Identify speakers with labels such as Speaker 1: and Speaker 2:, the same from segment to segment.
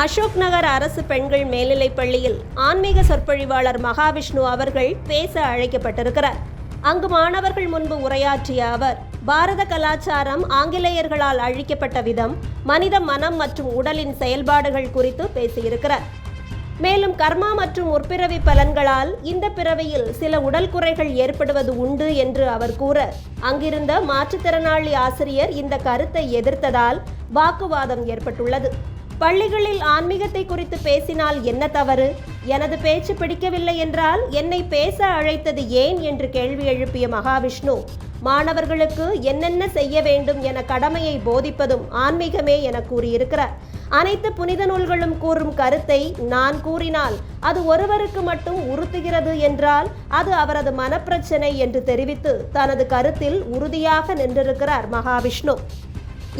Speaker 1: அசோக் நகர் அரசு பெண்கள் மேல்நிலைப் பள்ளியில் ஆன்மீக சொற்பொழிவாளர் மகாவிஷ்ணு அவர்கள் பேச அழைக்கப்பட்டிருக்கிறார். அங்கு மாணவர்கள் முன்பு உரையாற்றிய அவர், பாரத கலாச்சாரம் ஆங்கிலேயர்களால் அழிக்கப்பட்ட விதம், மனித மனம் மற்றும் உடலின் செயல்பாடுகள் குறித்து பேசியிருக்கிறார். மேலும் கர்மா மற்றும் முற்பிறவி பலன்களால் இந்த பிறவியில் சில உடல் குறைகள் ஏற்படுவது உண்டு என்று அவர் கூற, அங்கிருந்த மாற்றுத்திறனாளி ஆசிரியர் இந்த கருத்தை எதிர்த்ததால் வாக்குவாதம் ஏற்பட்டுள்ளது. பள்ளிகளில் ஆன்மீகத்தை குறித்து பேசினால் என்ன தவறு? எனது பேச்சு பிடிக்கவில்லை என்றால் என்னை பேச அழைத்தது ஏன் என்று கேள்வி எழுப்பிய மகாவிஷ்ணு, மாணவர்களுக்கு என்னென்ன செய்ய வேண்டும் என கடமையை போதிப்பதும் ஆன்மீகமே என கூறியிருக்கிறார். அனைத்து புனித நூல்களும் கூறும் கருத்தை நான் கூறினால் அது ஒருவருக்கு மட்டும் உறுத்துகிறது என்றால் அது அவரது மனப்பிரச்சனை என்று தெரிவித்து தனது கருத்தில் உறுதியாக நின்றிருக்கிறார் மகாவிஷ்ணு.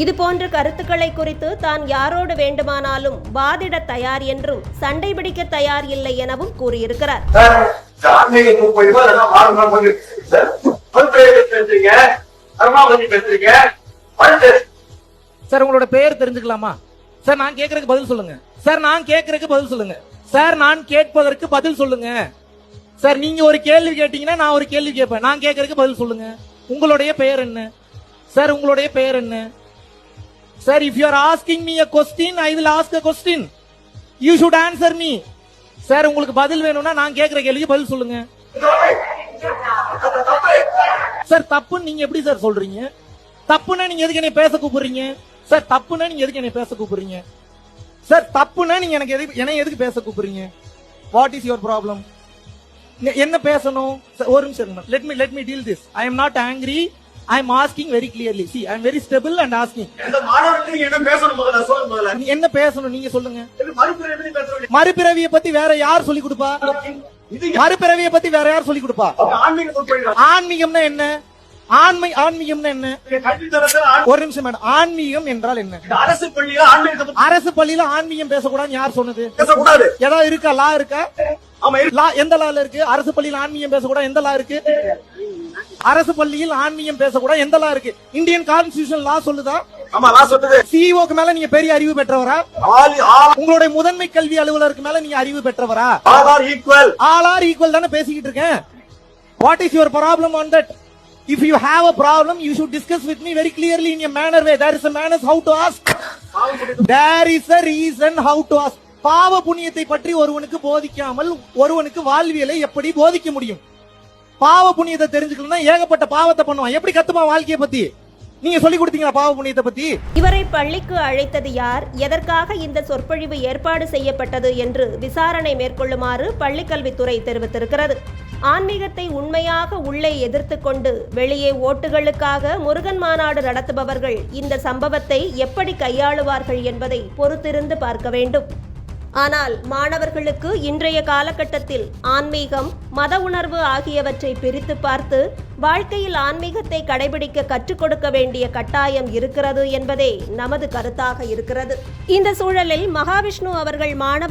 Speaker 1: இது போன்ற கருத்துக்களை குறித்து தான் யாரோடு வேண்டுமானாலும் வாதிட தயார் என்றும் சண்டை பிடிக்க தயார் இல்லை எனவும் கூறியிருக்கிறார்.
Speaker 2: சார், உங்களோட பெயர் தெரிஞ்சுக்கலாமா? சார், நான் கேட்கறதுக்கு பதில் சொல்லுங்க. சார், நான் கேட்கறதுக்கு பதில் சொல்லுங்க. சார், நான் கேட்பதற்கு பதில் சொல்லுங்க. சார், நீங்க ஒரு கேள்வி கேட்டீங்கன்னா நான் ஒரு கேள்வி கேட்பேன். நான் கேட்கறதுக்கு பதில் சொல்லுங்க. உங்களுடைய பெயர் என்ன? சார், உங்களுடைய பெயர் என்ன? Sir, if you are asking me a question, I will ask a question. You should answer me. Sir, உங்களுக்கு பதில் வேணும்னா நான் கேக்குற கேள்விக்கு பதில் சொல்லுங்க. சார், தப்புன்னு நீங்க எப்படி சார் சொல்றீங்க? தப்புன்னா நீங்க எதுக்கு என்னை பேச கூப்பிடுறீங்க? சார், தப்புன்னா நீங்க எதுக்கு என்னை பேச கூப்பிடுறீங்க? சார், தப்புன்னா நீங்க என்னை எதுக்கு பேச கூப்பிடுறீங்க? What is your problem? என்ன பேசணும்? ஒரு நிமிஷம். Let me deal this. I am not angry. I am asking very clearly. See, I am very stable and asking.
Speaker 3: இந்த மாணவர்களுக்கு என்ன பேசணும் முதல்ல சொல்லுங்க முதல்ல.
Speaker 2: என்ன பேசணும் நீங்க சொல்லுங்க.
Speaker 3: மறுபிறவியை பேசுறீங்க.
Speaker 2: மறுபிறவியை பத்தி வேற யார் சொல்லி கொடுப்பா? மறுபிறவியை பத்தி வேற யார் சொல்லி கொடுப்பா? ஆன்மீகம்னா என்ன? ஆன்மீகம்னா என்ன? ஒரு நிமிஷம் மேடம். ஆன்மீகம் என்றால் என்ன?
Speaker 3: அரசு பள்ளியில ஆன்மீகம்,
Speaker 2: அரசு பள்ளியில ஆன்மீகம் பேசக்கூடாதுன்னு யார் சொன்னது?
Speaker 3: பேசக்கூடாது.
Speaker 2: ஏதாவது இருக்கா? லா இருக்கா?
Speaker 3: ஆமா,
Speaker 2: லா எந்த லால இருக்கு? அரசு பள்ளியில் ஆன்மீகம் பேசக்கூடாது எந்த லா இருக்கு? அரசு பள்ளியில் ஆன்மீகம் பேசக்கூடாது எந்த லா இருக்கு? இந்தியன் கான்ஸ்டிடியூஷன் லா சொல்லுதா?
Speaker 3: ஆமா, லா சொல்லுது.
Speaker 2: சிஇஓக்கு மேல நீங்க பெரிய அறிவு பெற்றவரா? உங்களுடைய முதன்மை கல்வி அலுவலருக்கு மேல நீங்க அறிவு பெற்றவரா?
Speaker 3: All are equal.
Speaker 2: All are equal தானே பேசிக்கிட்டு இருக்கேன். What is your problem on that? If you have a problem, you should discuss with me very clearly in a manner way. There is a manner how to ask. There is a reason how to ask. பாவ புண்ணியத்தை பற்றி ஒருவனுக்கு போதிக்காமல் ஒருவனுக்கு வாழ்வியலை எப்படி போதிக்க முடியும்? பாவ புண்ணியத்தை தெரிஞ்சுக்கணும்னா ஏகப்பட்ட பாவத்தை பண்ணுவான். எப்படி கத்துமா வாழ்க்கையை பத்தி? நீங்க சொல்லி கொடுத்தீங்களா பாவ புண்ணியத்தை பத்தி?
Speaker 1: இவரை பள்ளிக்கு அழைத்தது யார்? எதற்காக இந்த சொற்பொழிவு ஏற்பாடு செய்யப்பட்டது என்று விசாரணை மேற்கொள்ளுமாறு பள்ளிக்கல்வித்துறை தெரிவித்திருக்கிறது. ஆன்மீகத்தை உண்மையாக உள்ளே எதிர்த்து கொண்டு வெளியே ஓட்டுகளுக்காக முருகன் மாநாடு நடத்துபவர்கள் இந்த சம்பவத்தை எப்படி கையாளுவார்கள் என்பதை பொறுத்திருந்து பார்க்க வேண்டும். ஆனால் மாணவர்களுக்கு இன்றைய காலகட்டத்தில் ஆன்மீகம், மத உணர்வு ஆகியவற்றை பிரித்து பார்த்து வாழ்க்கையில் ஆன்மீகத்தை கடைபிடிக்க கற்றுக் கொடுக்க வேண்டிய கட்டாயம் இருக்கிறது என்பதே நமது கருத்தாக இருக்கிறது. இந்த சூழலில் மகாவிஷ்ணு அவர்கள் மாணவர்